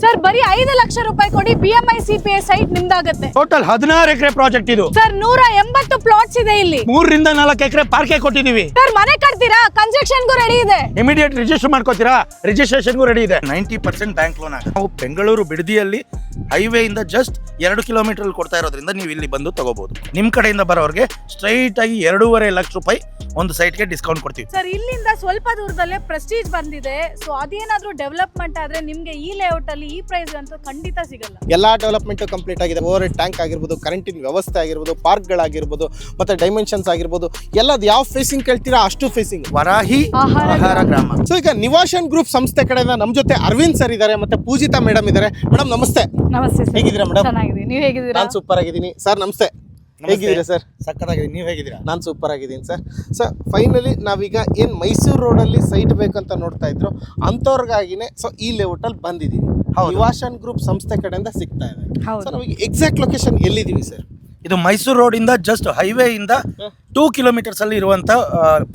Sir ಬರೀ 5 ಲಕ್ಷ ರೂಪಾಯಿ ಕೊಡಿ BMI CPA ಸೈಟ್ ನಿಮ್ದಾಗತ್ತೆ. ಟೋಟಲ್ 16 ಎಕರೆ ಪ್ರಾಜೆಕ್ಟ್ ಇದು ಸರ್ 180 ಪ್ಲಾಟ್ಸ್ ಇದೆ ಇಲ್ಲಿ. 3 ರಿಂದ 4 ಎಕರೆ ಪಾರ್ಕೆ ಕೊಟ್ಟಿದೀವಿ. ಸರ್ ಮನೆ ಕಟ್ತೀರಾ? ಕನ್ಸ್ಟ್ರಕ್ಷನ್ಗೂ ರೆಡಿ ಇದೆ. ಇಮಿಡಿಯೇಟ್ ರಿಜಿಸ್ಟರ್ ಮಾಡ್ಕೋತೀರಾ? ರಿಜಿಸ್ಟ್ರೇಷನ್ಗೂ ರೆಡಿ ಇದೆ. 90% ಬ್ಯಾಂಕ್ ಲೋನ್ ಆಗುತ್ತೆ. ನಾವು ಬೆಂಗಳೂರು ಬಿಡದಿಯಲ್ಲಿ ಹೈವೇ ಇಂದ ಜಸ್ಟ್ 2 ಕಿಲೋಮೀಟರ್ ಕೊಡ್ತಾ ಇರೋದ್ರಿಂದ ನೀವು ಇಲ್ಲಿ ಬಂದು ತಗೋಬಹುದು. ನಿಮ್ ಕಡೆಯಿಂದ ಬರೋರಿಗೆ ಸ್ಟ್ರೈಟ್ ಆಗಿ 2.5 ಲಕ್ಷ ರೂಪಾಯಿ ಒಂದು ಸೈಟ್ಗೆ ಡಿಸ್ಕೌಂಟ್ ಕೊಡ್ತೀವಿ. ಸರ್ ಇಲ್ಲಿಂದ ಸ್ವಲ್ಪ ದೂರದಲ್ಲೇ ಪ್ರೆಸ್ಟೀಜ್ ಬಂದಿದೆ. ಸೊ ಅದೇನಾದ್ರೂ ಡೆವಲಪ್ಮೆಂಟ್ ಆದ್ರೆ ನಿಮ್ಗೆ ಈ ಲೇಔಟ್ ಅಲ್ಲಿ ಈ ಪ್ರೈಸ್ ಅಂತೂ ಖಂಡಿತ ಸಿಗಲ್ಲ. ಎಲ್ಲಾ ಡೆವಲಪ್ಮೆಂಟ್ ಕಂಪ್ಲೀಟ್ ಆಗಿದೆ. ಓವರ್ ಹೆಡ್ ಟ್ಯಾಂಕ್ ಆಗಿರ್ಬೋದು, ಕರೆಂಟಿನ ವ್ಯವಸ್ಥೆ ಆಗಿರ್ಬೋದು, ಪಾರ್ಕ್ಗಳಾಗಿರ್ಬೋದು, ಮತ್ತೆ ಡೈಮೆನ್ಷನ್ಸ್ ಆಗಿರ್ಬೋದು, ಎಲ್ಲದು ಯಾವ ಫೇಸಿಂಗ್ ಕೇಳ್ತೀರಾ ಅಷ್ಟು ಫೇಸಿಂಗ್. ವರಾಹಿ ಆಹಾರ ಗ್ರಾಮ. ಸೊ ಈಗ ನಿವಾಶನ್ ಗ್ರೂಪ್ ಸಂಸ್ಥೆ ಕಡೆಯಿಂದ ನಮ್ಮ ಜೊತೆ ಅರವಿಂದ್ ಸರ್ ಇದ್ದಾರೆ, ಮತ್ತೆ ಪೂಜಿತಾ ಮೇಡಮ್ ಇದ್ದಾರೆ. ಮೇಡಮ್ ನಮಸ್ತೆ. ನಮಸ್ತೆ ಸರ್. ಹೇಗಿದ್ದೀರಾ ಮೇಡಮ್? ಚೆನ್ನಾಗಿದ್ದೀನಿ. ನೀವು ಹೇಗಿದ್ದೀರಾ? ನಾನು ಸೂಪರ್ ಆಗಿದ್ದೀನಿ ಸರ್. ನಮಸ್ತೆ. ಹೇಗಿದ್ದೀರಾ ಸರ್? ಸಕ್ಕತ್ತಾಗಿದೆ. ನೀವು ಹೇಗಿದ್ದೀರಾ? ನಾನು ಸೂಪರ್ ಆಗಿದ್ದೀನಿ ಸರ್. ಸರ್ ಫೈನಲಿ ನಾವೀಗ ಏನು ಮೈಸೂರು ರೋಡಲ್ಲಿ ಸೈಟ್ ಬೇಕಂತ ನೋಡ್ತಾ ಇದ್ರು ಅಂಥವ್ರಿಗಾಗಿನೇ ಸೊ ಈ ಲೇಔಟಲ್ಲಿ ಬಂದಿದ್ದೀವಿ. ನಿವಾಶನ್ ಗ್ರೂಪ್ ಸಂಸ್ಥೆ ಕಡೆಯಿಂದ ಸಿಗ್ತಾ ಇದೆ. ಸೊ ನಾವೀಗ ಎಕ್ಸಾಕ್ಟ್ ಲೊಕೇಶನ್ ಎಲ್ಲಿದ್ದೀವಿ ಸರ್? ಇದು ಮೈಸೂರು ರೋಡ್ ಇಂದ ಜಸ್ಟ್ ಹೈವೇ ಇಂದ 2 ಕಿಲೋಮೀಟರ್ಸ್ ಅಲ್ಲಿ ಇರುವಂತ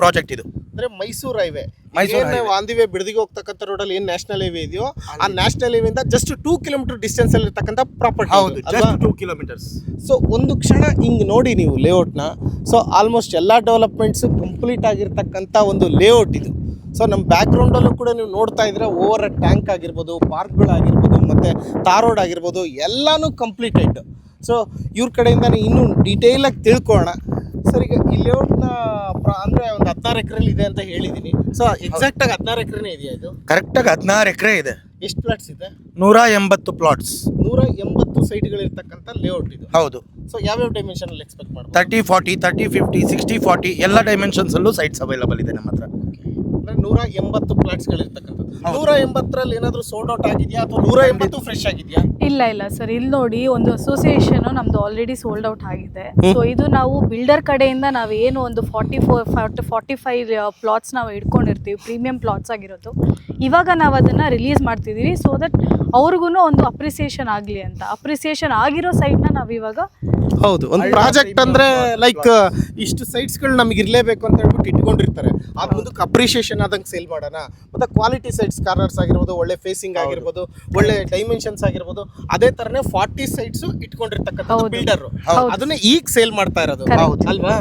ಪ್ರಾಜೆಕ್ಟ್ ಇದು. ಅಂದ್ರೆ ಮೈಸೂರು ಹೈವೇ. ಮೈಸೂರು ವಾಂದಿವೆ ಬಿಡದಿಗೆ ಹೋಗ್ತಕ್ಕಂಥ ರೋಡಲ್ಲಿ ಏನ್ ನ್ಯಾಷನಲ್ ಹೈವೇ ಇದೆಯೋ ಆ ನ್ಯಾಷನಲ್ ಹೈವೇ ಇಂದ ಜಸ್ಟ್ 2 ಕಿಲೋಮೀಟರ್ ಡಿಸ್ಟೆನ್ಸ್ ಅಲ್ಲಿ ಇರ್ತಕ್ಕಂಥ ಪ್ರಾಪರ್ಟಿ. ಹೌದು, ಜಸ್ಟ್ 2 ಕಿಲೋಮೀಟರ್ಸ್. ಸೊ ಒಂದು ಕ್ಷಣ ಹಿಂಗ್ ನೋಡಿ ನೀವು ಲೇಔಟ್ನ. ಸೊ ಆಲ್ಮೋಸ್ಟ್ ಎಲ್ಲಾ ಡೆವಲಪ್ಮೆಂಟ್ಸ್ ಕಂಪ್ಲೀಟ್ ಆಗಿರ್ತಕ್ಕಂಥ ಒಂದು ಲೇಔಟ್ ಇದು. ಸೊ ನಮ್ಮ ಬ್ಯಾಕ್ಗ್ರೌಂಡಲ್ಲೂ ಕೂಡ ನೀವು ನೋಡ್ತಾ ಇದ್ರೆ ಓವರ್ ಟ್ಯಾಂಕ್ ಆಗಿರ್ಬೋದು, ಪಾರ್ಕ್ಗಳಾಗಿರ್ಬೋದು, ಮತ್ತು ತಾರ್ ರೋಡ್ ಆಗಿರ್ಬೋದು, ಎಲ್ಲನೂ ಕಂಪ್ಲೀಟೆಡ್. ಸೊ ಇವ್ರ ಕಡೆಯಿಂದ ಇನ್ನೂ ಡೀಟೇಲಾಗಿ ತಿಳ್ಕೊಳ್ಳೋಣ. ಸರ್ ಈಗ ಈ ಲೇಔಟ್ನ ಅಂದರೆ ಒಂದು 16 ಎಕರೆಲಿ ಇದೆ ಅಂತ ಹೇಳಿದ್ದೀನಿ. ಸೊ ಎಕ್ಸಾಕ್ಟಾಗಿ 16 ಎಕರೆನೇ ಇದೆಯಾ ಇದು? ಕರೆಕ್ಟಾಗಿ 16 ಎಕರೆ ಇದೆ. ಎಷ್ಟು ಪ್ಲಾಟ್ಸ್ ಇದೆ? 180 ಪ್ಲಾಟ್ಸ್. 180 ಸೈಟ್ಗಳಿರ್ತಕ್ಕಂಥ ಲೇಔಟ್ ಇದು. ಹೌದು. ಸೊ ಯಾವ್ಯಾವ ಡೈಮೆನ್ಷನ್ ಅಲ್ಲಿ ಎಕ್ಸ್ಪೆಕ್ಟ್ ಮಾಡ್ಬೋದು? 30-40, 30-50, 60-40 ಎಲ್ಲ ಡೈಮೆನ್ಷನ್ಸ್ ಅಲ್ಲೂ ಸೈಟ್ಸ್ ಅವೈಲಬಲ್ ಇದೆ ನಮ್ಮ ಹತ್ರ. ಅಂದ್ರೆ 180 ಪ್ಲಾಟ್ಸ್ಗಳಿರ್ತಕ್ಕಂಥದ್ದು. 180ರಲ್ಲಿ ಏನಾದರೂ ಸೋಲ್ಡ್ ಔಟ್ ಆಗಿದೆಯಾ ಅಥವಾ 180 ಫ್ರೆಶ್ ಆಗಿದೆಯಾ? ಇಲ್ಲ ಸರ್, ಇಲ್ಲಿ ನೋಡಿ ಒಂದು ಅಸೋಸಿಯೇಷನ್ ನಮ್ದು ಆಲ್ರೆಡಿ ಸೋಲ್ಡ್ ಔಟ್ ಆಗಿದೆ. ಸೊ ಇದು ನಾವು ಬಿಲ್ಡರ್ ಕಡೆಯಿಂದ ನಾವೇನು ಒಂದು 45 ಪ್ಲಾಟ್ಸ್ ನಾವು ಇಟ್ಕೊಂಡಿರ್ತೀವಿ, ಪ್ರೀಮಿಯಂ ಪ್ಲಾಟ್ಸ್ ಆಗಿರೋದು. ಇವಾಗ ನಾವು ಅದನ್ನ ರಿಲೀಸ್ ಮಾಡ್ತಿದೀವಿ ಸೊ ದಟ್ ಅವ್ರಿಗೂ ಒಂದು ಅಪ್ರಿಸಿಯೇಷನ್ ಆಗಲಿ ಅಂತ. ಅಪ್ರಿಸಿಯೇಷನ್ ಆಗಿರೋ ಸೈಟ್ನ ನಾವು ಇವಾಗ ಹೌದು ಒಂದು ಪ್ರಾಜೆಕ್ಟ್ ಅಂದ್ರೆ ಲೈಕ್ ಇಷ್ಟು ಸೈಟ್ಸ್ಗಳು ನಮಗೆ ಇರಲೇಬೇಕು ಅಂತ ಹೇಳ್ಬಿಟ್ಟು ಇಟ್ಕೊಂಡಿರ್ತಾರೆ. ಆ ಮುಂದಕ್ಕೆ ಅಪ್ರಿಷಿಯೇಷನ್ ಆದಂಗೆ ಸೇಲ್ ಮಾಡೋಣ. ಮತ್ತೆ ಕ್ವಾಲಿಟಿ ಸೈಟ್ಸ್ ಕಾರ್ನರ್ಸ್ ಆಗಿರ್ಬೋದು, ಒಳ್ಳೆ ಫೇಸಿಂಗ್ ಆಗಿರ್ಬೋದು, ಒಳ್ಳೆ ಡೈಮೆನ್ಷನ್ಸ್ ಆಗಿರ್ಬೋದು, ಅದೇ ತರನೇ 40 ಸೈಟ್ಸ್ ಇಟ್ಕೊಂಡಿರ್ತಕ್ಕಂಥ ಬಿಲ್ಡರ್ ಅದನ್ನ ಈಗ ಸೇಲ್ ಮಾಡ್ತಾ ಇರೋದು ಅಲ್ವಾ?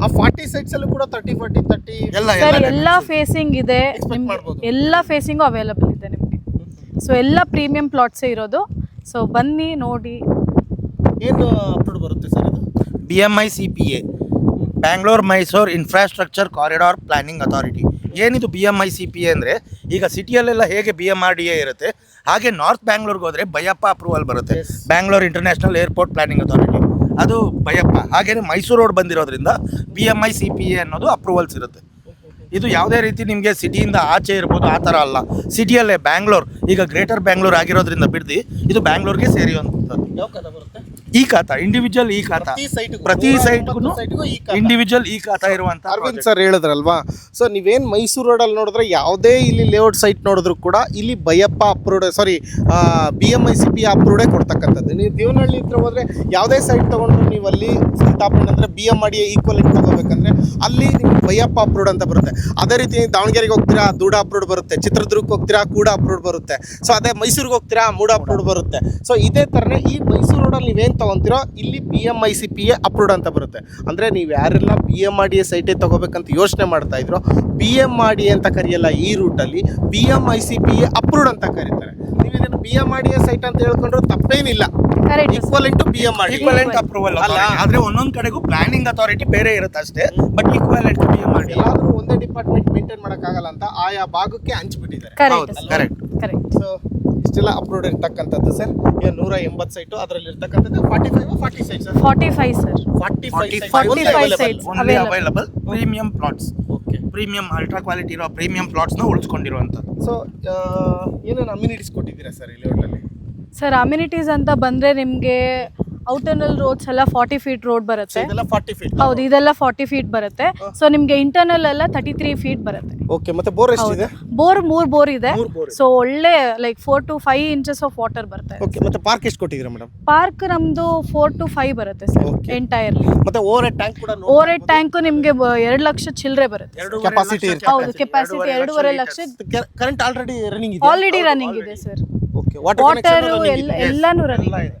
ಆ 40 ಸೈಟ್ಸ್ ಅಲ್ಲೂ ಕೂಡ 30-40-30 ಎಲ್ಲ ಫೇಸಿಂಗ್ ಇದೆ. ಎಲ್ಲ ಫೇಸಿಂಗು ಅವೈಲಬಲ್ ಇದೆ ನಿಮಗೆ. ಸೊ ಎಲ್ಲ ಪ್ರೀಮಿಯಂ ಪ್ಲಾಟ್ಸೇ ಇರೋದು. ಸೊ ಬನ್ನಿ ನೋಡಿ. ಏನು ಅಪ್ರೂವ್ ಬರುತ್ತೆ ಸರ್ ಇದು? BMI CPA, Bangalore Mysuru infrastructure corridor planning authority. ಏನಿದು BMI CPA ಅಂದರೆ, ಈಗ ಸಿಟಿಯಲ್ಲೆಲ್ಲ ಹೇಗೆ BMRDA ಇರುತ್ತೆ ಹಾಗೆ ನಾರ್ತ್ ಬ್ಯಾಂಗ್ಳೂರ್ಗೆ ಹೋದರೆ ಬೈಯಪ್ಪ ಅಪ್ರೂವಲ್ ಬರುತ್ತೆ. Bangalore international airport planning authority ಅದು ಬೈಯಪ್ಪ. ಹಾಗೆಯೇ ಮೈಸೂರು ರೋಡ್ ಬಂದಿರೋದ್ರಿಂದ BMI CPA ಅನ್ನೋದು ಅಪ್ರೂವಲ್ಸ್ ಇರುತ್ತೆ. ಇದು ಯಾವುದೇ ರೀತಿ ನಿಮಗೆ ಸಿಟಿಯಿಂದ ಆಚೆ ಇರ್ಬೋದು ಆ ಥರ ಅಲ್ಲ. ಸಿಟಿಯಲ್ಲೇ ಬ್ಯಾಂಗ್ಳೂರ್, ಈಗ ಗ್ರೇಟರ್ ಬ್ಯಾಂಗ್ಳೂರ್ ಆಗಿರೋದ್ರಿಂದ ಬಿಡ್ದು ಇದು ಬ್ಯಾಂಗ್ಳೂರ್ಗೆ ಸೇರಿಯುವಂಥದ್ದು. ಈ ಖಾತಾ ಇಂಡಿವಿಜುವಲ್, ಈ ಖಾತಾ ಪ್ರತಿ ಸೈಟ್ಗೂ ಇಂಡಿವಿಜುವಲ್ ಈ ಖಾತಾ ಇರುವಂತ. ಅರವಿಂದ್ ಸರ್ ಹೇಳಿದ್ರಲ್ವಾ? ಸೊ ನೀವೇನು ಮೈಸೂರು ರೋಡಲ್ಲಿ ನೋಡಿದ್ರೆ ಯಾವುದೇ ಇಲ್ಲಿ ಲೇಔಟ್ ಸೈಟ್ ನೋಡಿದ್ರು ಕೂಡ ಇಲ್ಲಿ ಬೈಯಪ್ಪ ಅಪ್ರೂವ್ಡ್, ಸಾರಿ BMI CPA ಅಪ್ರೂವ್ಡೇ ಕೊಡ್ತಕ್ಕಂಥದ್ದು. ನೀವು ದೇವನಹಳ್ಳಿ ಹತ್ರ ಹೋದ್ರೆ ಯಾವುದೇ ಸೈಟ್ ತೊಗೊಂಡ್ರು ನೀವು ಅಲ್ಲಿ ಸ್ಥಾಪನೆ ಅಂದರೆ BMRDA ಈಕ್ವಲೆಂಟ್ ತಗೋಬೇಕಂದ್ರೆ ಅಲ್ಲಿ ನಿಮ್ಗೆ ಬೈಯಪ್ಪ ಅಪ್ರೂವ್ಡ್ ಅಂತ ಬರುತ್ತೆ. ಅದೇ ರೀತಿ ದಾವಣಗೆರೆಗೆ ಹೋಗ್ತೀರಾ ದೂಡ ಅಪ್ರೂವ್ಡ್ ಬರುತ್ತೆ, ಚಿತ್ರದುರ್ಗಕ್ಕೆ ಹೋಗ್ತೀರಾ ಕೂಡ ಅಪ್ರೂವ್ಡ್ ಬರುತ್ತೆ. ಸೊ ಅದೇ ಮೈಸೂರಿಗೆ ಹೋಗ್ತೀರಾ ಮೂಡ ಅಪ್ರೂವ್ಡ್ ಬರುತ್ತೆ. ಸೊ ಇದೇ ಥರನೇ ಈ ಮೈಸೂರು ರೋಡಲ್ಲಿ ನೀವೇನು ತಗೊಂತೀರೋ ಇಲ್ಲಿ BMI CPA ಅಪ್ರೂವ್ಡ್ ಅಂತ ಬರುತ್ತೆ. ಅಂದರೆ ನೀವು ಯಾರೆಲ್ಲ BMRDA ಸೈಟೇ ತಗೋಬೇಕಂತ ಯೋಚನೆ ಮಾಡ್ತಾ ಇದ್ರು, BMRDA ಅಂತ ಕರೆಯಲ್ಲ ಈ ರೂಟಲ್ಲಿ, BMI CPA ಅಪ್ರೂವ್ಡ್ ಅಂತ ಕರೀತಾರೆ. ನೀವು ಇದನ್ನು BMRDA ಸೈಟ್ ಅಂತ ಹೇಳ್ಕೊಂಡ್ರೆ ತಪ್ಪೇನಿಲ್ಲ. Equivalent to BMRDA equivalent approval ಅಲ್ಲ. ಆದ್ರೆ ಒಂದೊಂದು ಕಡೆಗೂ ಪ್ಲಾನಿಂಗ್ ಅಥಾರಿಟಿ ಬೇರೆ ಇರುತ್ತೆ ಅಷ್ಟೇ. ಬಟ್ ಈಕ್ವಲೆಂಟ್ BMRDA ಎಲ್ಲಾದ್ರೂ ಒಂದೇ ಡಿಪಾರ್ಟ್ಮೆಂಟ್ ಮೇಂಟೈನ್ ಮಾಡೋಕ್ಕಾಗಲ್ಲ ಅಂತ ಆಯಾ ಭಾಗಕ್ಕೆ ಹಂಚ್ಬಿಟ್ಟಿದ್ದಾರೆ. ಕರೆಕ್ಟ್. ಸೊ ಇಷ್ಟೆಲ್ಲ ಅಪ್ರೂವ್ಡ್ ಇರ್ತಕ್ಕಂಥದ್ದು ಸರ್. 180 ಸೈಟು, ಅದರಲ್ಲಿ ಇರ್ತಕ್ಕಂಥದ್ದು 40 site sir. 45 sir. 45 sites available. Premium plots, okay, premium ultra quality ಇರೋ ಪ್ರೀಮಿಯಂ ಪ್ಲಾಟ್ಸ್ನ ಉಳಿಸ್ಕೊಂಡಿರುವಂಥದ್ದು. ಸೊ ಏನೇನು ಅಮ್ಯುನಿಟೀಸ್ ಕೊಟ್ಟಿದ್ದೀರಾ ಸರ್ ಈ ಲೇಔಟಲ್ಲಿ? ಸರ್ ಅಮ್ಯುನಿಟೀಸ್ ಅಂತ ಬಂದರೆ ನಿಮಗೆ ಔಟರ್ನಲ್ ರೋಡ್ಸ್ ಎಲ್ಲ 40 ಫೀಟ್ ರೋಡ್ ಬರುತ್ತೆ. ಇದೆಲ್ಲ 40 ಫೀಟ್. ಹೌದು, ಇದೆಲ್ಲ 40 ಫೀಟ್ ಬರುತ್ತೆ. ಸೊ ನಿಮಗೆ ಇಂಟರ್ನಲ್ ಎಲ್ಲ 33 ಫೀಟ್ ಬರುತ್ತೆ. ಓಕೆ, ಮತ್ತೆ ಬೋರ್ ಎಷ್ಟಿದೆ? ಬೋರ್ 3 ಬೋರ್ ಇದೆ. ಸೊ ಒಳ್ಳೆ like 4 to 5 inches of water ಬರುತ್ತೆ. ಓಕೆ, ಮತ್ತೆ ಪಾರ್ಕ್ ಎಷ್ಟು ಕೊಟ್ಟಿದ್ದೀರಾ ಮೇಡಮ್? ಪಾರ್ಕ್ ನಮ್ದು 4 to 5 ಬರುತ್ತೆ ಸರ್ ಎಂಟೈರ್ಲಿ. ಮತ್ತೆ ಓವರ್ ಹೆಡ್ ಟ್ಯಾಂಕ್ ಕೂಡ ಓವರ್ ಹೆಡ್ ಟ್ಯಾಂಕ್ ನಿಮಗೆ 2 ಲಕ್ಷ ಚಿಲ್ಲರೆ ಬರುತ್ತೆ. ಕೆಪಾಸಿಟಿ ಇರುತ್ತೆ. ಹೌದು, capacity 2.5 lakh. Current already running ಇದೆ. ಆಲ್ರೆಡಿ ರನ್ನಿಂಗ್ ಇದೆ ಸರ್. ವಾಟರ್ ಎಲ್ಲಾನು ರನ್ನಿಂಗ್.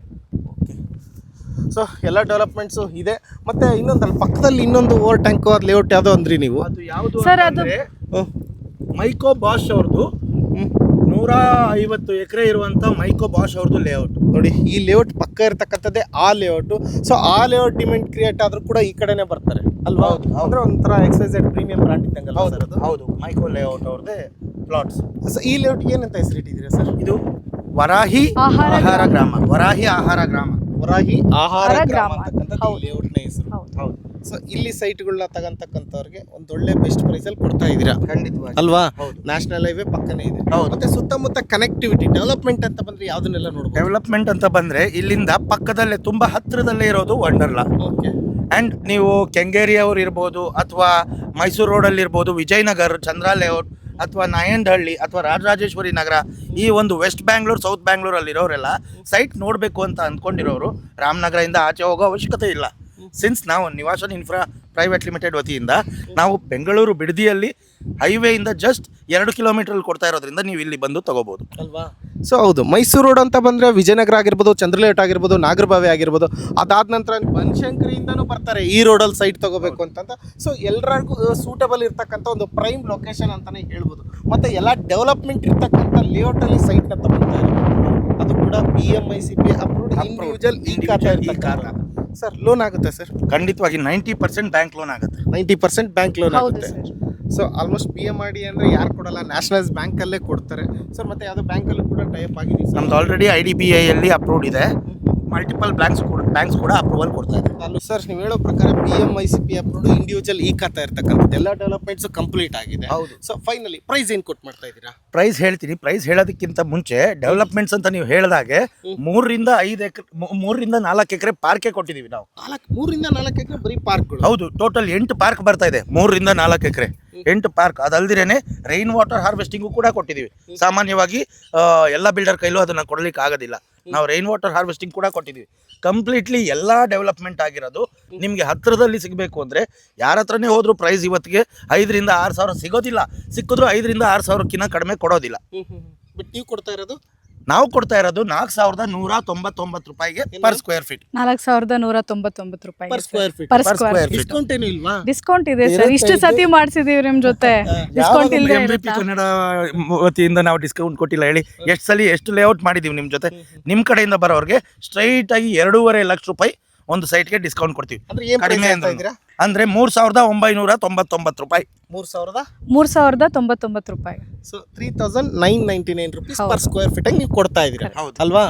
ಸೊ ಎಲ್ಲ ಡೆವಲಪ್ಮೆಂಟ್ಸು ಇದೆ. ಮತ್ತೆ ಇನ್ನೊಂದಲ್ಲ ಪಕ್ಕದಲ್ಲಿ ಇನ್ನೊಂದು ಓವರ್ ಟ್ಯಾಂಕ್ ಲೇಔಟ್ ಯಾವುದೋ ಅಂದ್ರಿ ನೀವು? ಅದು ಯಾವುದು ಸರ್ ಅದು ಮೈಕೋ ಬಾಷ್ ಅವ್ರದ್ದು 150 ಎಕರೆ ಇರುವಂತ ಮೈಕೋ ಬಾಷ್ ಅವ್ರದ್ದು ಲೇಔಟ್. ನೋಡಿ, ಈ ಲೇಔಟ್ ಪಕ್ಕ ಇರ್ತಕ್ಕಂಥದ್ದೇ ಆ ಲೇಔಟು. ಸೊ ಆ ಲೇಔಟ್ ಡಿಮ್ಯಾಂಡ್ ಕ್ರಿಯೇಟ್ ಆದ್ರೂ ಕೂಡ ಈ ಕಡೆನೇ ಬರ್ತಾರೆ ಅಲ್ವಾ? ಅಂದ್ರೆ ಒಂಥರ XYZ ಪ್ರೀಮಿಯಂ ಬ್ರಾಂಡ್ ಇದ್ದಂಗಲ್ಲ ಸರ್ ಅದು? ಹೌದು, ಮೈಕೋ ಲೇಔಟ್ ಅವ್ರದ್ದೇ ಪ್ಲಾಟ್ಸ್. ಸೊ ಈ ಲೇಔಟ್ ಏನಂತ ಹೆಸರಿಟ್ಟಿದ್ದೀರಾ ಸರ್? ಇದು ವರಾಹಿ ಆಹಾರ ಗ್ರಾಮ. ವರಾಹಿ ಆಹಾರ ಗ್ರಾಮ. ವರಾಹಿ ಆಹಾರ ಗ್ರಾಮ ಗ್ರಾಮ ಅಂತಕ್ಕಂಥದ್ದು ಹೌದು. ಈ ಲೇಔಟ್ನ ಹೆಸರು. ಹೌದು, ಸೊ ಇಲ್ಲಿ ಸೈಟ್ಗಳನ್ನ ತಗಂತಕ್ಕಂಥವ್ರಿಗೆ ಒಂದು ಒಳ್ಳೆ ಬೆಸ್ಟ್ ಪ್ರೈಸಲ್ಲಿ ಕೊಡ್ತಾ ಇದ್ದೀರಾ ಖಂಡಿತವಾಗಿ ಅಲ್ವಾ? ಹೌದು. ನ್ಯಾಷನಲ್ ಹೈವೇ ಪಕ್ಕನೇ ಇದೆ. ಹೌದು. ಮತ್ತೆ ಸುತ್ತಮುತ್ತ ಕನೆಕ್ಟಿವಿಟಿ ಡೆವಲಪ್ಮೆಂಟ್ ಅಂತ ಬಂದ್ರೆ ಯಾವ್ದನ್ನೆಲ್ಲ ನೋಡ್ಬೋದು? ಡೆವಲಪ್ಮೆಂಟ್ ಅಂತ ಬಂದ್ರೆ ಇಲ್ಲಿಂದ ಪಕ್ಕದಲ್ಲೇ ತುಂಬಾ ಹತ್ತಿರದಲ್ಲೇ ಇರೋದು ವಂಡರ್ಲಾ. ಓಕೆ. ಆ್ಯಂಡ್ ನೀವು ಕೆಂಗೇರಿ ಅವ್ರು ಇರ್ಬೋದು, ಅಥವಾ ಮೈಸೂರು ರೋಡಲ್ಲಿ ಇರ್ಬೋದು, ವಿಜಯನಗರ್, ಚಂದ್ರ ಲೇಔಟ್, ಅಥವಾ ನಾಯಂಡಹಳ್ಳಿ, ಅಥವಾ ರಾಜರಾಜೇಶ್ವರಿ ನಗರ, ಈ ಒಂದು ವೆಸ್ಟ್ ಬ್ಯಾಂಗ್ಳೂರ್, ಸೌತ್ ಬ್ಯಾಂಗ್ಳೂರಲ್ಲಿ ಇರೋರೆಲ್ಲ ಸೈಟ್ ನೋಡಬೇಕು ಅಂತ ಅಂದ್ಕೊಂಡಿರೋರು ರಾಮನಗರದಿಂದ ಆಚೆ ಹೋಗೋ ಅವಶ್ಯಕತೆ ಇಲ್ಲ. ಸಿನ್ಸ್ ನಾವು ನಿವಾಸನ್ ಇನ್ಫ್ರಾ ಪ್ರೈವೇಟ್ ಲಿಮಿಟೆಡ್ ವತಿಯಿಂದ ನಾವು ಬೆಂಗಳೂರು ಬಿಡದಿಯಲ್ಲಿ ಹೈವೇಯಿಂದ ಜಸ್ಟ್ 2 ಕಿಲೋಮೀಟರ್ ಕೊಡ್ತಾ ಇರೋದ್ರಿಂದ ನೀವು ಇಲ್ಲಿ ಬಂದು ತಗೋಬಹುದು ಅಲ್ವಾ? ಸೊ ಹೌದು, ಮೈಸೂರು ರೋಡ್ ಅಂತ ಬಂದರೆ ವಿಜಯನಗರ ಆಗಿರ್ಬೋದು, ಚಂದ್ರಲೇಔಟ್ ಆಗಿರ್ಬೋದು, ನಾಗರಬಾವಿ ಆಗಿರ್ಬೋದು, ಅದಾದ ನಂತರ ಬನಶಂಕರಿಯಿಂದನೂ ಬರ್ತಾರೆ ಈ ರೋಡಲ್ಲಿ ಸೈಟ್ ತಗೋಬೇಕು ಅಂತಂತ. ಸೊ ಎಲ್ಲರಿಗೂ ಸೂಟಬಲ್ ಇರ್ತಕ್ಕಂಥ ಒಂದು ಪ್ರೈಮ್ ಲೊಕೇಶನ್ ಅಂತಲೇ ಹೇಳ್ಬೋದು. ಮತ್ತು ಎಲ್ಲ ಡೆವಲಪ್ಮೆಂಟ್ ಇರ್ತಕ್ಕಂಥ ಲೇಔಟಲ್ಲಿ ಸೈಟ್ನ ತಗೊಳ್ತಾ ಇರೋದು, ಅದು ಕೂಡ PMICP ಅಪ್ರೂವ್ಡ್ ಇಂಡಿವಿಜುವಲ್ ಈ ಖಾತಾ. ಸರ್ ಲೋನ್ ಆಗುತ್ತೆ ಸರ್? ಖಂಡಿತವಾಗಿ 90% ಬ್ಯಾಂಕ್ ಲೋನ್ ಆಗುತ್ತೆ. 90% ಬ್ಯಾಂಕ್ ಲೋನ್ ಹೌದು ಆಗುತ್ತೆ. ಸರ್. ಸೊ ಆಲ್ಮೋಸ್ಟ್ PMRD ಅಂದರೆ ಯಾರು ಕೊಡಲ್ಲ, ನ್ಯಾಷನಲೈಸ್ ಬ್ಯಾಂಕಲ್ಲೇ ಕೊಡ್ತಾರೆ ಸರ್. ಮತ್ತು ಯಾವುದೋ ಬ್ಯಾಂಕಲ್ಲೂ ಕೂಡ ಟೈಪ್ ಆಗಿದೆ ಸರ್. ನಮ್ದು ಆಲ್ರೆಡಿ IDBIಯಲ್ಲಿ ಅಪ್ರೂವ್ಡ್ ಇದೆ. ಮಲ್ಟಿಪಲ್ ಬ್ಯಾಂಕ್ಸ್ ಕೂಡ ಅಪ್ರೂವಲ್ ಕೊಡ್ತಾ ಇದೆ. ಅಲ್ಲೂ ಸರ್ ನೀವು ಹೇಳೋ ಪ್ರಕಾರ PMICP ಅಪ್ರೂವ್ಡ್ ಇಂಡಿವಿಜುವಲ್ ಈ ಖಾತಾ ಇರ್ತಕ್ಕಂಥದ್ದು ಎಲ್ಲ ಡೆವಲಪ್ಮೆಂಟ್ಸ್ ಕಂಪ್ಲೀಟ್ ಆಗಿದೆ. ಹೌದು. ಸೊ ಫೈನಲಿ ಪ್ರೈಸ್ ಏನು ಕೊಟ್ಟು ಮಾಡ್ತಾ ಇದ್ದೀರಾ? ಪ್ರೈಸ್ ಹೇಳ್ತೀನಿ. ಪ್ರೈಸ್ ಹೇಳೋದಕ್ಕಿಂತ ಮುಂಚೆ ಡೆವಲಪ್ಮೆಂಟ್ಸ್ ಅಂತ ನೀವು ಹೇಳಿದಾಗೆ 3ರಿಂದ 5 ಎಕರೆ 3ರಿಂದ 4 ಎಕರೆ ಪಾರ್ಕೆ ಕೊಟ್ಟಿದ್ದೀವಿ ನಾವು. 3ರಿಂದ 4 ಎಕರೆ ಬರೀ ಪಾರ್ಕ್ಗಳು? ಹೌದು, ಟೋಟಲ್ 8 ಪಾರ್ಕ್ ಬರ್ತಾ ಇದೆ. 3ರಿಂದ 4 ಎಕರೆ 8 ಪಾರ್ಕ್. ಅದಲ್ದಿರೇನೆ ರೈನ್ ವಾಟರ್ ಹಾರ್ವೆಸ್ಟಿಂಗು ಕೂಡ ಕೊಟ್ಟಿದ್ದೀವಿ. ಸಾಮಾನ್ಯವಾಗಿ ಎಲ್ಲ ಬಿಲ್ಡರ್ ಕೈಲೂ ಅದನ್ನು ಕೊಡಲಿಕ್ಕೆ ಆಗೋದಿಲ್ಲ. ನಾವು ರೈನ್ ವಾಟರ್ ಹಾರ್ವೆಸ್ಟಿಂಗ್ ಕೂಡ ಕೊಟ್ಟಿದ್ದೀವಿ. ಕಂಪ್ಲೀಟ್ಲಿ ಎಲ್ಲ ಡೆವಲಪ್ಮೆಂಟ್ ಆಗಿರೋದು ನಿಮಗೆ ಹತ್ತಿರದಲ್ಲಿ ಸಿಗಬೇಕು ಅಂದರೆ ಯಾರ ಹತ್ರನೇ ಹೋದರೂ ಪ್ರೈಸ್ ಇವತ್ತಿಗೆ 5ರಿಂದ 6 ಸಾವಿರ ಸಿಗೋದಿಲ್ಲ. ಸಿಕ್ಕಿದ್ರು 5ರಿಂದ 6 ಸಾವಿರಕ್ಕಿಂತ ಕಡಿಮೆ ಕೊಡೋದಿಲ್ಲ. ಬಟ್ ನೀವು ಕೊಡ್ತಾ ಇರೋದು? ನಾವು ಕೊಡ್ತಾ ಇರೋದು 4,199 ರೂಪಾಯಿಗೆ ಪರ್ ಸ್ಕ್ವೇರ್ ಫೀಟ್. 4,199 ರೂಪಾಯಿ per square feet. Per square feet. Discount ಏನು ಇಲ್ವಾ? ಡಿಸ್ಕೌಂಟ್ ಇದೆ ಸರ್. ಇಷ್ಟು ಸತಿ ಮಾಡಿಸಿದೀವಿ ನಿಮ್ ಜೊತೆ. ಡಿಸ್ಕೌಂಟ್ ಇಲ್ಲದೆ MVP ಕನ್ನಡ ವತಿಯಿಂದ ನಾವು ಡಿಸ್ಕೌಂಟ್ ಕೊಟ್ಟಿಲ್ಲ ಹೇಳಿ. ಎಷ್ಟು ಸಲ ಎಷ್ಟು ಲೇಔಟ್ ಮಾಡಿದೀವಿ ನಿಮ್ಮ ಜೊತೆ. ನಿಮ್ಮ ಕಡೆಯಿಂದ ಬರೋರಿಗೆ ಸ್ಟ್ರೈಟ್ ಆಗಿ 2.5 ಲಕ್ಷ ರೂಪಾಯಿ ಒಂದು ಸೈಟ್ಗೆ ಡಿಸ್ಕೌಂಟ್ ಕೊಡ್ತೀವಿ. ಅಂದ್ರೆ ಏನು ಕಡಿಮೆ ಪ್ರೈಸ್ ಇದ್ದೀರಾ? ಅಂದ್ರೆ 3,999 ರೂಪಾಯಿ. 3,099 ರೂಪಾಯಿ. So 3,999 rupees per square feet ನೀವು ಕೊಡ್ತಾ ಇದ್ದೀರಾ ಅಲ್ವಾ?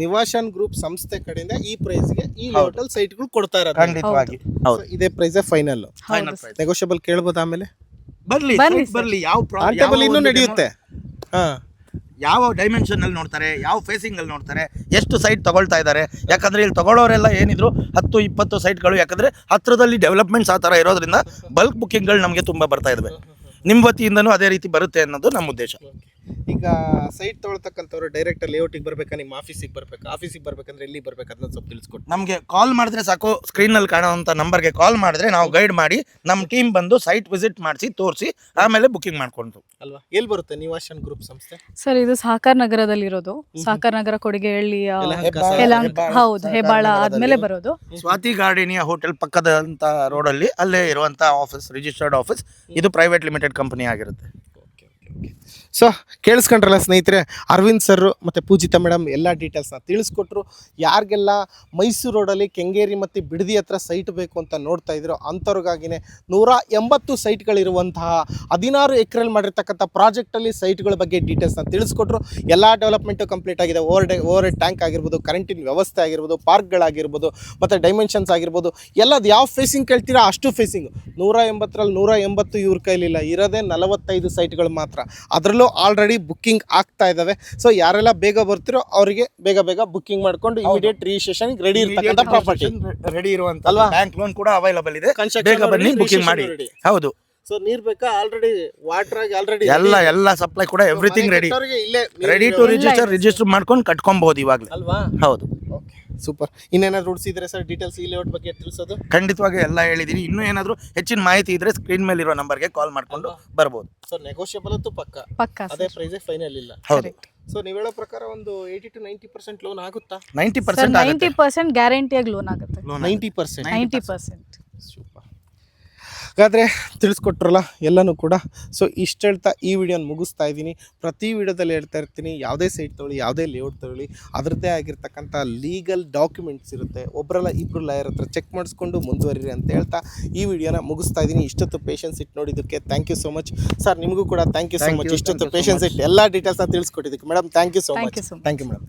ನಿವಾಶನ್ ಗ್ರೂಪ್ ಸಂಸ್ಥೆ ಕಡೆಯಿಂದ ಈ ಪ್ರೈಸ್ಗೆ ಈ ಹೋಟೆಲ್ ಸೈಟ್ಗಳು ಕೊಡ್ತಾ ಇರೋದು. ಖಂಡಿತವಾಗಿ ಹೌದು. ಇದೇ ಪ್ರೈಸ್ ಫೈನಲ್. ನೆಗೋಷಿಯಬಲ್ ಕೇಳ್ಬೋದು ಆಮೇಲೆ? ಬರ್ಲಿ ಬರ್ಲಿ. ಯಾವ ಇನ್ನೂ ನಡೆಯುತ್ತೆ. ಯಾವ ಡೈಮೆನ್ಷನ್ ಅಲ್ಲಿ ನೋಡ್ತಾರೆ, ಯಾವ ಫೇಸಿಂಗ್ ಅಲ್ಲಿ ನೋಡ್ತಾರೆ, ಎಷ್ಟು ಸೈಟ್ ತಗೊಳ್ತಾ ಇದ್ದಾರೆ. ಯಾಕಂದ್ರೆ ಇಲ್ಲಿ ತಗೊಳ್ಳೋರೆಲ್ಲ ಏನಿದ್ರು 10-20 ಸೈಟ್ಗಳು. ಯಾಕಂದ್ರೆ ಹತ್ರದಲ್ಲಿ ಡೆವಲಪ್ಮೆಂಟ್ಸ್ ಆ ಥರ ಇರೋದ್ರಿಂದ ಬಲ್ಕ್ ಬುಕ್ಕಿಂಗ್ಗಳು ನಮಗೆ ತುಂಬ ಬರ್ತಾ ಇದಾವೆ. ನಿಮ್ಮ ವತಿಯಿಂದನೂ ಅದೇ ರೀತಿ ಬರುತ್ತೆ ಅನ್ನೋದು ನಮ್ಮ ಉದ್ದೇಶ. ಈಗ ಸೈಟ್ ತೊಗೊಳ್ತಕ್ಕಂಥವ್ರು ಡೈರೆಕ್ಟ್ ಲೇಔಟಿಗೆ ಬರ್ಬೇಕಾ, ನಿಮ್ಮ ಆಫೀಸಿಗೆ ಬರ್ಬೇಕಾ? ಆಫೀಸಿಗೆ ಬರ್ಬೇಕಂದ್ರೆ ಎಲ್ಲಿ ಬರ್ಬೇಕು ಅದನ್ನ ಸ್ವಲ್ಪ ತಿಳಿಸ್ಕೊಟ್ಟು. ನಮಗೆ ಕಾಲ್ ಮಾಡಿದ್ರೆ ಸಾಕು. ಸ್ಕ್ರೀನಲ್ಲಿ ಕಾಣೋವಂಥ ನಂಬರ್ಗೆ ಕಾಲ್ ಮಾಡಿದ್ರೆ ನಾವು ಗೈಡ್ ಮಾಡಿ ನಮ್ಮ ಟೀಮ್ ಬಂದು ಸೈಟ್ ವಿಸಿಟ್ ಮಾಡಿಸಿ ತೋರಿಸಿ ಆಮೇಲೆ ಬುಕ್ಕಿಂಗ್ ಮಾಡ್ಕೊಂಡು ಅಲ್ವಾ? ಎಲ್ಲಿ ಬರುತ್ತೆ ನಿವಾಶನ್ ಗ್ರೂಪ್ ಸಂಸ್ಥೆ? ಸರ್ ಇದು ಸಹಕಾರ ನಗರದಲ್ಲಿ ಇರೋದು. ಸಹಕಾರ ನಗರ ಕೊಡಿಗೆಹಳ್ಳಿ ಹೆಬ್ಬಾಳ. ಹೌದು, ಹೆಬ್ಬಾಳ ಆದ್ಮೇಲೆ ಬರೋದು. ಸ್ವಾತಿ ಗಾರ್ಡೇನಿಯಾ ಹೋಟೆಲ್ ಪಕ್ಕದಂತ ರೋಡಲ್ಲಿ ಅಲ್ಲೇ ಇರುವಂಥ ಆಫೀಸ್, ರಿಜಿಸ್ಟರ್ಡ್ ಆಫೀಸ್. ಇದು ಪ್ರೈವೇಟ್ ಲಿಮಿಟೆಡ್ ಕಂಪನಿ ಆಗಿರುತ್ತೆ. ಸೊ ಕೇಳಿಸ್ಕೊಂಡ್ರಲ್ಲ ಸ್ನೇಹಿತರೆ, ಅರವಿಂದ್ ಸರ್ ಮತ್ತು ಪೂಜಿತಾ ಮೇಡಮ್ ಎಲ್ಲ ಡೀಟೇಲ್ಸ್ನ ತಿಳಿಸ್ಕೊಟ್ರು. ಯಾರಿಗೆಲ್ಲ ಮೈಸೂರು ರೋಡಲ್ಲಿ ಕೆಂಗೇರಿ ಮತ್ತು ಬಿಡದಿ ಹತ್ರ ಸೈಟ್ ಬೇಕು ಅಂತ ನೋಡ್ತಾ ಇದ್ರು ಅಂಥವ್ರಿಗಾಗಿನೇ 180 ಸೈಟ್ಗಳಿರುವಂತಹ 16 ಎಕರೆಯಲ್ಲಿ ಮಾಡಿರ್ತಕ್ಕಂಥ ಪ್ರಾಜೆಕ್ಟಲ್ಲಿ ಸೈಟ್ಗಳ ಬಗ್ಗೆ ಡೀಟೇಲ್ಸ್ನ ತಿಳಿಸ್ಕೊಟ್ರು. ಎಲ್ಲ ಡೆವಲಪ್ಮೆಂಟು ಕಂಪ್ಲೀಟ್ ಆಗಿದೆ. ಓವರ್ ಟ್ಯಾಂಕ್ ಆಗಿರ್ಬೋದು, ಕರೆಂಟಿನ ವ್ಯವಸ್ಥೆ ಆಗಿರ್ಬೋದು, ಪಾರ್ಕ್ಗಳಾಗಿರ್ಬೋದು, ಮತ್ತು ಡೈಮೆನ್ಷನ್ಸ್ ಆಗಿರ್ಬೋದು, ಎಲ್ಲದು ಯಾವ ಫೇಸಿಂಗ್ ಕೇಳ್ತೀರಾ ಅಷ್ಟು ಫೇಸಿಂಗ್. 180ರಲ್ಲಿ 180 ಇವ್ರ ಕೈಲಿಲ್ಲ, ಇರೋದೇ 45 ಸೈಟ್ಗಳು ಮಾತ್ರ. ಅದರಲ್ಲೂ ಆಲ್ರೆಡಿ ಬುಕ್ಕಿಂಗ್ ಆಗ್ತಾ ಇದಾವೆ. ಸೊ ಯಾರೆಲ್ಲ ಬೇಗ ಬರ್ತಿರೋ ಅವರಿಗೆ ಬೇಗ ಬುಕ್ಕಿಂಗ್ ಮಾಡ್ಕೊಂಡು ಇಮಿಡಿಯೇಟ್ ರಿಜಿಸ್ಟ್ರೇಷನ್ ರೆಡಿ ಇರ್ತಕ್ಕಂಥ ಪ್ರಾಪರ್ಟಿ ರೆಡಿ ಇರುವಂತ ಬ್ಯಾಂಕ್ ಲೋನ್ ಕೂಡ ಅವೈಲಬಲ್ ಇದೆ. ಬೇಗ ಬನ್ನಿ ಬುಕ್ಕಿಂಗ್ ಮಾಡಿ. ಹೌದು. ಸೊ ನೀರ್ ಬೇಕಾ? ಆಲ್ರೆಡಿ ವಾಟರ್ ಆಗಿ ಆಲ್ರೆಡಿ ಎಲ್ಲ ಸಪ್ಲೈ ಕೂಡ ಎವ್ರಿಥಿಂಗ್ ರೆಡಿ ಟು ರಿಜಿಸ್ಟರ್ ಮಾಡ್ಕೊಂಡು ಕಟ್ಕೊಬಹುದು ಇವಾಗಲೇ ಅಲ್ವಾ? ಹೌದು. Okay, super. ಇನ್ನೇನಾದ್ರು ಉಳಿಸಿದ್ರೆ ಸರ್ ಡೀಟೇಲ್ಸ್ ಈ ಲೇಔಟ್ ಬಗ್ಗೆ ತಿಳಿಸೋದು? ಖಂಡಿತವಾಗಿ ಎಲ್ಲ ಹೇಳಿದೀನಿ. ಇನ್ನೂ ಏನಾದರೂ ಹೆಚ್ಚಿನ ಮಾಹಿತಿ ಇದ್ರೆ ಸ್ಕ್ರೀನ್ ಮೇಲೆ ಇರೋ ನಂಬರ್ಗೆ ಕಾಲ್ ಮಾಡ್ಕೊಂಡು ಬರ್ಬೋದು. ಸೊ ನೆಗೋಷಿಯಬಲ್ ಅಂತೂ ಪಕ್ಕ ಪಕ್ಕ ಅದೇ ಪ್ರೈಸ್ ಫೈನಲ್ ಇಲ್ಲ. ಹೌದು. ಸೊ ನೀವು ಹೇಳೋ ಪ್ರಕಾರ ಒಂದು 80 to 90% ಲೋನ್ ಆಗುತ್ತಾ? 90% ಆಗುತ್ತೆ 90% ಗ್ಯಾರಂಟಿಯಾಗಿ ಲೋನ್ ಆಗುತ್ತೆ. 90%. 90%. ಸೂಪರ್. ಹಾಗಾದರೆ ತಿಳಿಸ್ಕೊಟ್ರಲ್ಲ ಎಲ್ಲನೂ ಕೂಡ. ಸೊ ಇಷ್ಟು ಹೇಳ್ತಾ ಈ ವಿಡಿಯೋನ ಮುಗಿಸ್ತಾ ಇದ್ದೀನಿ. ಪ್ರತಿ ವಿಡಿಯೋದಲ್ಲಿ ಹೇಳ್ತಾ ಇರ್ತೀನಿ, ಯಾವುದೇ ಸೈಟ್ ತೊಗೊಳ್ಳಿ, ಯಾವುದೇ ಲೇಔಟ್ ತೊಗೊಳ್ಳಿ, ಅದರದ್ದೇ ಆಗಿರ್ತಕ್ಕಂಥ ಲೀಗಲ್ ಡಾಕ್ಯುಮೆಂಟ್ಸ್ ಇರುತ್ತೆ. ಒಬ್ಬರಲ್ಲ ಇಬ್ಬರು ಲಾಯರ್ ಹತ್ರ ಚೆಕ್ ಮಾಡಿಸ್ಕೊಂಡು ಮುಂದುವರಿರಿ ಅಂತ ಹೇಳ್ತಾ ಈ ವಿಡಿಯೋನ ಮುಗಿಸ್ತಾ ಇದ್ದೀನಿ. ಇಷ್ಟೊತ್ತು ಪೇಷನ್ಸ್ ಇಟ್ಟು ನೋಡಿದ್ದಕ್ಕೆ thank you so much sir. ನಿಮಗೂ ಕೂಡ ಥ್ಯಾಂಕ್ ಯು ಸೊ ಮಚ್. ಇಷ್ಟೊತ್ತು ಪೇಷನ್ಸ್ ಇಟ್ಟು ಎಲ್ಲ ಡೀಟೇಲ್ಸ್ನ ತಿಳಿಸ್ಕೊಟ್ಟಿದ್ದಕ್ಕೆ madam thank you so much. Thank you so much. Thank you madam.